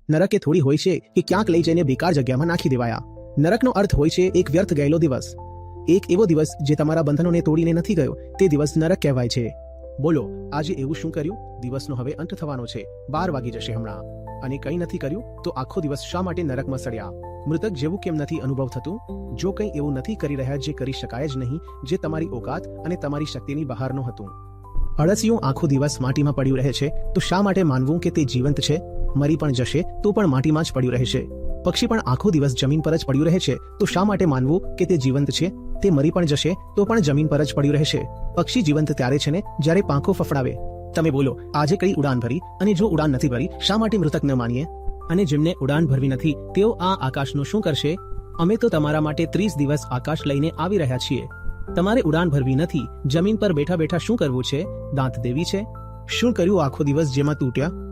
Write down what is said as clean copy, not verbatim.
નરક એ થોડી હોય છે કે ક્યાંક લઈ જઈને બેકાર જગ્યામાં નાખી દેવાયા. નરકનો અર્થ હોય છે એક વ્યર્થ ગયેલો દિવસ, એક એવો દિવસ જે તમારા બંધનોને તોડીને નથી ગયો. તે દિવસ નરક કહેવાય છે. બોલો, આજે એવું શું કર્યું? દિવસનો હવે અંત થવાનો છે, 12 વાગી જશે હમણાં, અને કંઈ નથી કર્યું તો આખો દિવસ શા માટે નરકમાં સડ્યા? મૃતક જેવું કેમ નથી અનુભવ થતું? જો કંઈ એવું નથી કરી રહ્યા જે કરી શકાય જ નહીં, જે તમારી ઓકાત અને તમારી શક્તિની બહારનું હતું. અળસિયું આખો દિવસ માટીમાં પડ્યું રહે છે, તો શા માટે માનવું કે તે જીવંત છે? મરી પણ જશે તો પણ માટીમાં જ પડ્યું રહેશે. પક્ષી પણ આખો દિવસ જમીન પર જ પડ્યું રહે છે, તો શા માટે માનવું કે તે જીવંત છે? તે મરી પણ જશે તો પણ જમીન પર જ પડ્યું રહેશે. પક્ષી જીવંત ત્યારે છે ને જ્યારે પાંખો ફફડાવે. તમે બોલો, આજે કઈ ઉડાન ભરી, અને જો ઉડાન નથી ભરી, શા માટે મૃતક ન માનીએ? અને જેમને ઉડાન ભરવી નથી તેઓ આ આકાશનું શું કરશે? અમે તો તમારા માટે 30 દિવસ આકાશ લઈને આવી રહ્યા છીએ. તમારે ઉડાન ભરવી નથી, જમીન પર બેઠા બેઠા શું કરવું છે? દાંત દેવી છે? શું કર્યું આખો દિવસ જેમાં તૂટ્યા?